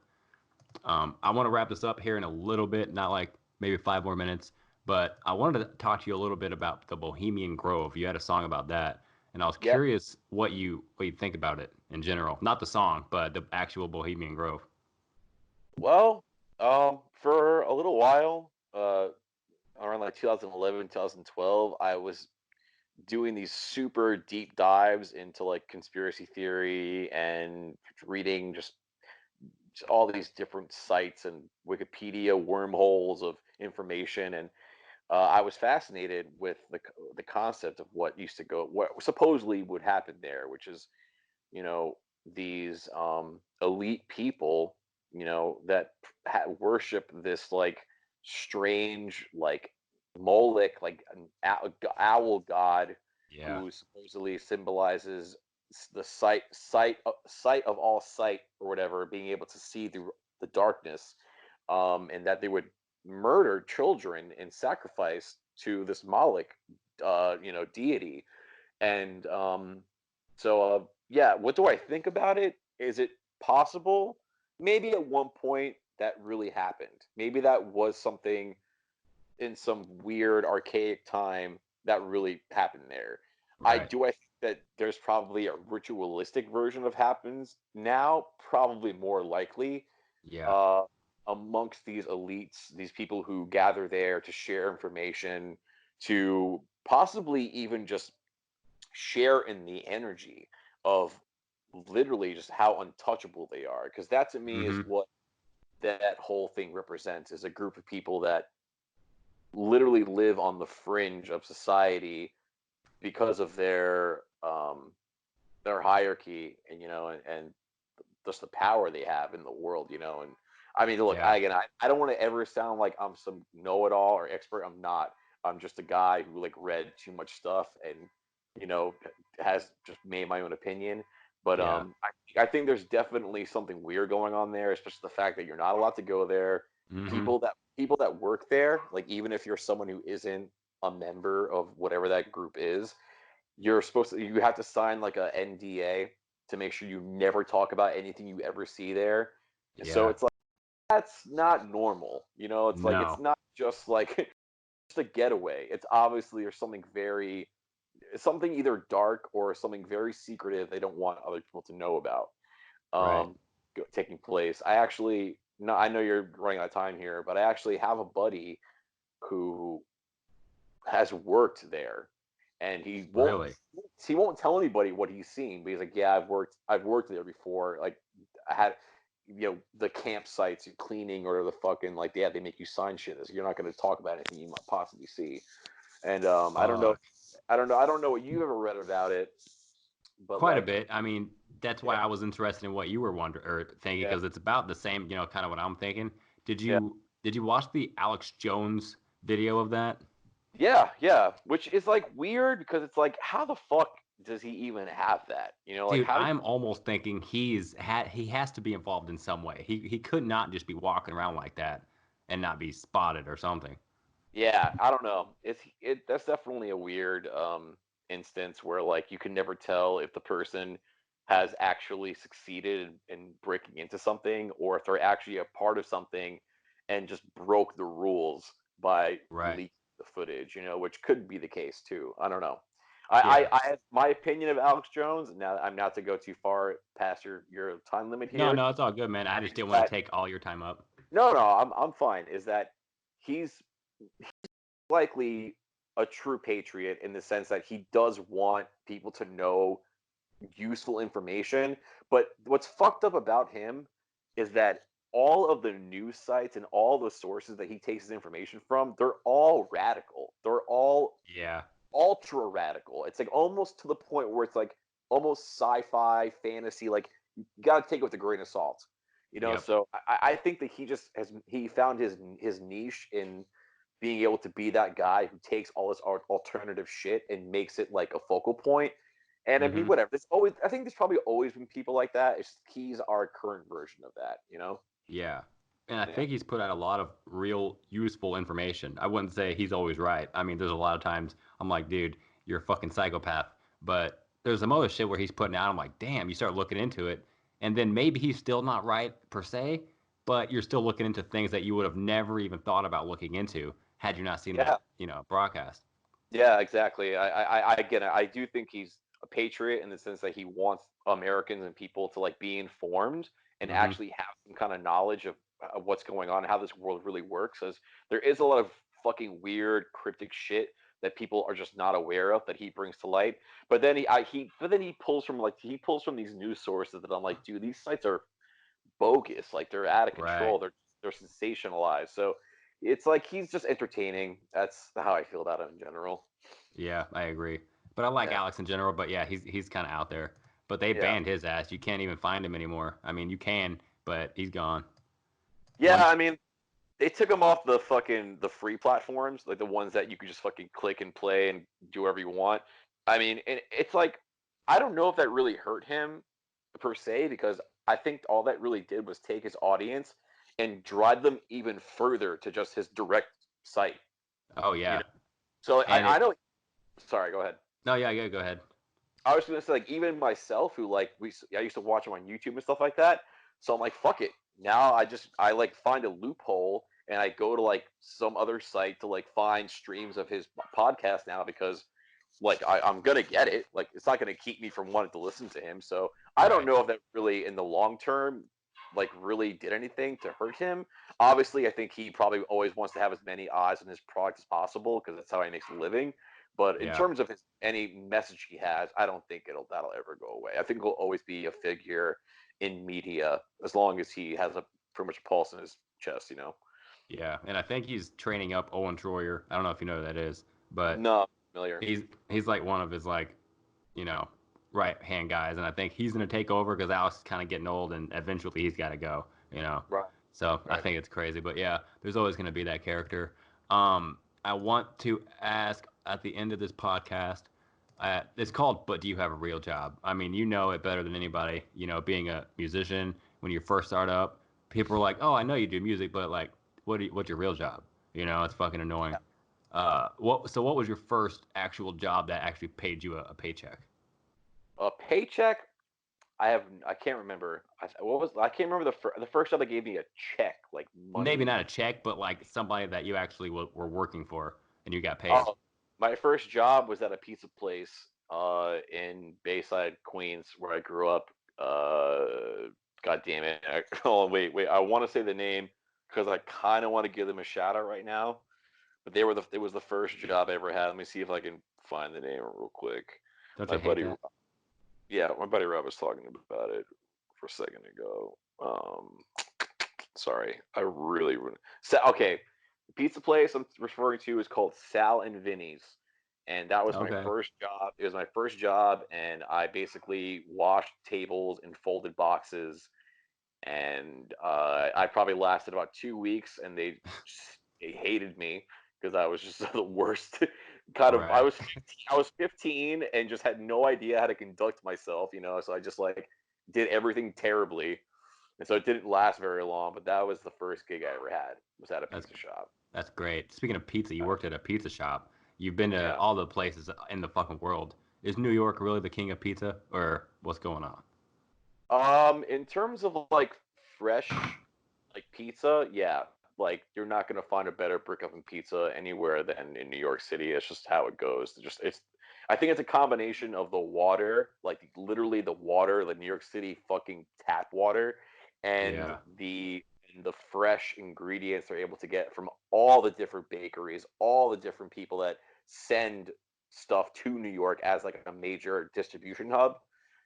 I want to wrap this up here in a little bit, not like maybe 5 more minutes, but I wanted to talk to you a little bit about the Bohemian Grove. You had a song about that, And I was curious what you think about it in general, not the song, but the actual Bohemian Grove. Well, for a little while, around like 2011, 2012, I was doing these super deep dives into like conspiracy theory and reading just all these different sites and Wikipedia wormholes of information, and I was fascinated with the concept of what supposedly would happen there, which is, these elite people, that worship this like strange like Moloch, like an owl god, Yeah. who supposedly symbolizes the sight of all sight or whatever, being able to see through the darkness, and that they would murder children in sacrifice to this Moloch, deity. And yeah, what do I think about it? Is it possible? Maybe at one point that really happened. Maybe that was something in some weird archaic time that really happened there. Right. I think that there's probably a ritualistic version of happens now, probably more likely, Yeah. uh, amongst these elites, these people who gather there to share information, to possibly even just share in the energy of literally just how untouchable they are. Because that to me is Mm-hmm. what that whole thing represents, is a group of people that literally live on the fringe of society because of their hierarchy, and and just the power they have in the world, and I mean, look, Yeah. I don't want to ever sound like I'm some know-it-all or expert. I'm not. I'm just a guy who like read too much stuff and you know has just made my own opinion. But Yeah. I think there's definitely something weird going on there, especially the fact that you're not allowed to go there. Mm-hmm. People that work there, like even if you're someone who isn't a member of whatever that group is, you have to sign like a NDA to make sure you never talk about anything you ever see there. And so Yeah. it's like that's not normal. It's like it's No. not just like just a getaway. It's obviously there's something either dark or something very secretive they don't want other people to know about Right. um taking place. I actually no I know you're running out of time here, but I actually have a buddy who has worked there, and Really. he won't tell anybody what he's seen, but he's like, yeah, I've worked there before. Like I had the campsites and cleaning or the fucking like, yeah, they make you sign shit. So you're not going to talk about anything you might possibly see. And Fuck. I don't know what you've ever read about it, but Quite a like bit. I mean, that's why yeah, I was interested in what you were wondering or thinking, yeah, because it's about the same, kind of what I'm thinking. Did yeah. you did you watch the Alex Jones video of that? Yeah, yeah, which is like weird because it's like, how the fuck does he even have that? Like Dude, how do I'm almost thinking he has to be involved in some way. He could not just be walking around like that and not be spotted or something. Yeah, I don't know. That's definitely a weird instance where like you can never tell if the person has actually succeeded in breaking into something, or if they're actually a part of something and just broke the rules by Right. leaking the footage, which could be the case too. I don't know. Yeah. I have my opinion of Alex Jones. Now I'm not to go too far past your time limit No, here. no, it's all good, man. I just didn't want That to take all your time up. no, no, I'm fine. Is that he's likely a true patriot in the sense that he does want people to know useful information. But what's fucked up about him is that all of the news sites and all the sources that he takes his information from, they're all radical. They're all Yeah. ultra radical. It's like almost to the point where it's like almost sci-fi fantasy. Like you got to take it with a grain of salt. Yep. So I think that he found his niche in being able to be that guy who takes all this alternative shit and makes it like a focal point. And I mean, Mm-hmm. whatever. I think there's probably always been people like that. He's our current version of that. Yeah. And I Yeah. think he's put out a lot of real useful information. I wouldn't say he's always right. I mean, there's a lot of times I'm like, dude, you're a fucking psychopath. But there's some other shit where he's putting out, I'm like, damn, you start looking into it. And then maybe he's still not right per se, but you're still looking into things that you would have never even thought about looking into had you not seen Yeah. that, broadcast. Yeah. Exactly. I get it. I do think he's a patriot in the sense that he wants Americans and people to like be informed and actually have some kind of knowledge of what's going on, how this world really works. As there is a lot of fucking weird, cryptic shit that people are just not aware of that he brings to light. But then he pulls from these news sources that I'm like, dude, these sites are bogus. Like they're out of control. Right. They're sensationalized. So it's like he's just entertaining. That's how I feel about him in general. Yeah, I agree. But I like Yeah. Alex in general. But yeah, he's kind of out there. But they Yeah. banned his ass. You can't even find him anymore. I mean, you can, but he's gone. Yeah, I mean, they took him off the free platforms, like the ones that you could just fucking click and play and do whatever you want. I mean, and it's like I don't know if that really hurt him per se, because I think all that really did was take his audience and drive them even further to just his direct site. Oh yeah. You know? So And I don't. Sorry, go ahead. No, yeah, go ahead. I was gonna say, like, even myself, who like I used to watch him on YouTube and stuff like that. So I'm like, fuck it. Now I like find a loophole and I go to like some other site to like find streams of his podcast now, because like I'm gonna get it. Like it's not gonna keep me from wanting to listen to him. So I don't Right. know if that really in the long term like really did anything to hurt him. Obviously, I think he probably always wants to have as many eyes on his product as possible because that's how he makes a living. But in Yeah. terms of any message he has, I don't think that'll ever go away. I think he'll always be a figure in media as long as he has a pretty much a pulse in his chest, you know. Yeah, and I think he's training up Owen Troyer. I don't know if you know who that is, but No, familiar. he's like one of his like, you know, right hand guys, and I think he's gonna take over because Alex is kind of getting old, and eventually he's got to go. You know. Right. So I Right. think it's crazy, but yeah, there's always gonna be that character. I want to ask at the end of this podcast. It's called "But Do You Have a Real Job?" I mean, you know it better than anybody. You know, being a musician, when you first start up, people are like, "Oh, I know you do music, but like, what's your real job?" You know, it's fucking annoying. What was your first actual job that actually paid you a paycheck? A paycheck? I can't remember. I can't remember the first job that gave me a check, like Maybe money. not a check, but like somebody that you actually were working for and you got paid. Oh, my first job was at a pizza place in Bayside, Queens, where I grew up. God damn it! Oh wait. I want to say the name because I kind of want to give them a shout out right now. But it was the first job I ever had. Let me see if I can find the name real quick. Don't My you hate buddy, that? yeah, my buddy Rob was talking about it for a second ago. Sorry, I really okay. The pizza place I'm referring to is called Sal and Vinny's, and that was my Okay. first job. It was my first job, and I basically washed tables and folded boxes, and I probably lasted about 2 weeks, and they hated me because I was just the worst. Kind of, Right. I was 15 and just had no idea how to conduct myself, you know. So I just like did everything terribly, and so it didn't last very long. But that was the first gig I ever had. Was at a That's pizza shop. that's great. Speaking of pizza, you worked at a pizza shop. You've been to Yeah. all the places in the fucking world. Is New York really the king of pizza, or what's going on? In terms of like fresh, like pizza, yeah, like you're not gonna find a better brick oven pizza anywhere than in New York City. It's just how it goes. I think it's a combination of the water, like literally the water, the New York City fucking tap water, and Yeah. the fresh ingredients they're able to get from all the different bakeries, all the different people that send stuff to New York as like a major distribution hub.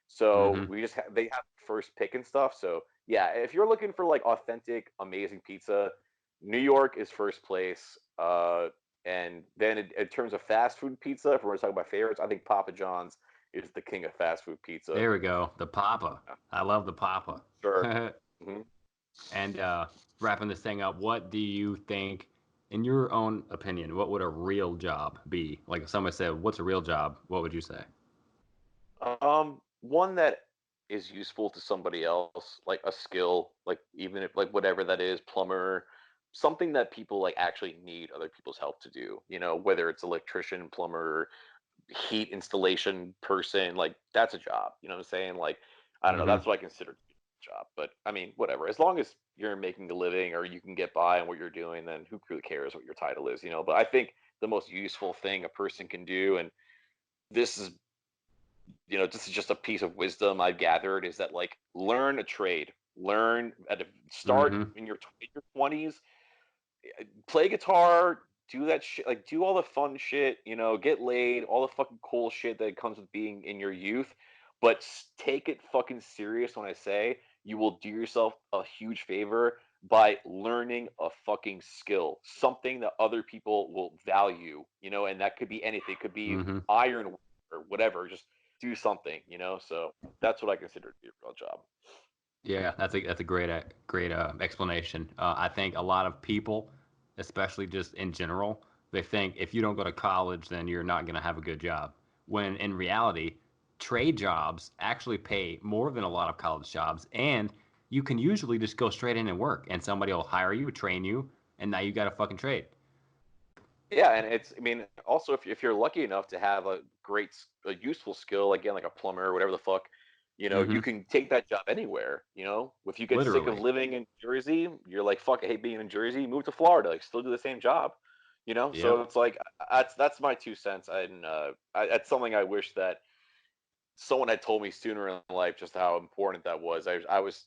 So Mm-hmm. they have first pick and stuff. So yeah, if you're looking for like authentic, amazing pizza, New York is first place. And then in terms of fast food pizza, if we're going to talk about favorites, I think Papa John's is the king of fast food pizza. There we go. The Papa. Yeah, I love the Papa. sure. Hmm. And wrapping this thing up, what do you think, in your own opinion, what would a real job be? Like if somebody said, "What's a real job?" What would you say? One that is useful to somebody else, like a skill, like even if like whatever that is, plumber, something that people like actually need other people's help to do. You know, whether it's electrician, plumber, heat installation person, like that's a job. You know what I'm saying? Like, I don't know. Mm-hmm. That's what I consider a job. But I mean, whatever. As long as you're making a living or you can get by on what you're doing, then who really cares what your title is? You know. But I think the most useful thing a person can do, and this is this is just a piece of wisdom I've gathered, is that like learn a trade, start in your 20s, play guitar, do that shit, like do all the fun shit, get laid, all the fucking cool shit that comes with being in your youth, but take it fucking serious when I say you will do yourself a huge favor by learning a fucking skill, something that other people will value, and that could be anything, it could be iron or whatever, just do something, so that's what I consider to be a real job. Yeah, that's a great explanation. I think a lot of people, especially just in general, they think if you don't go to college, then you're not going to have a good job. When in reality, trade jobs actually pay more than a lot of college jobs, and you can usually just go straight in and work, and somebody will hire you, train you, and now you got a fucking trade. Yeah, and also if you're lucky enough to have a useful skill, again, like a plumber or whatever the fuck, you can take that job anywhere. If you get sick of living in Jersey, you're like, fuck, I hate being in Jersey, move to Florida, like still do the same job. So it's like that's my 2 cents. And that's something I wish that someone had told me sooner in life, just how important that was. I was,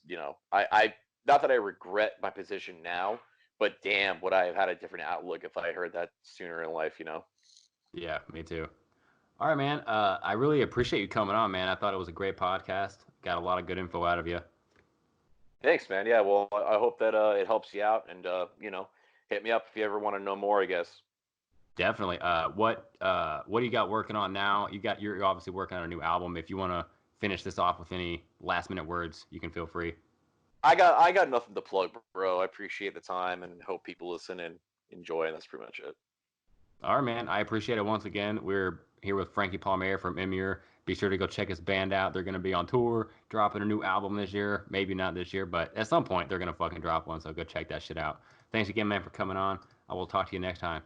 I not that I regret my position now, but damn, would I have had a different outlook if I heard that sooner in life, Yeah, me too. All right, man. I really appreciate you coming on, man. I thought it was a great podcast. Got a lot of good info out of you. Thanks, man. Yeah, well, I hope that it helps you out, and hit me up if you ever want to know more, I guess. Definitely. What do you got working on now? You're obviously working on a new album. If you want to finish this off with any last minute words, you can feel free. I got nothing to plug, bro. I appreciate the time and hope people listen and enjoy, and that's pretty much it. All right, man. I appreciate it once again. We're here with Frankie Palmeri from Emmure. Be sure to go check his band out. They're going to be on tour, dropping a new album this year. Maybe not this year, but at some point they're going to fucking drop one. So go check that shit out. Thanks again, man, for coming on. I will talk to you next time.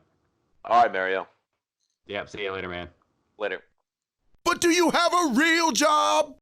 All right, Mario. Yep. See you later, man. Later. But do you have a real job?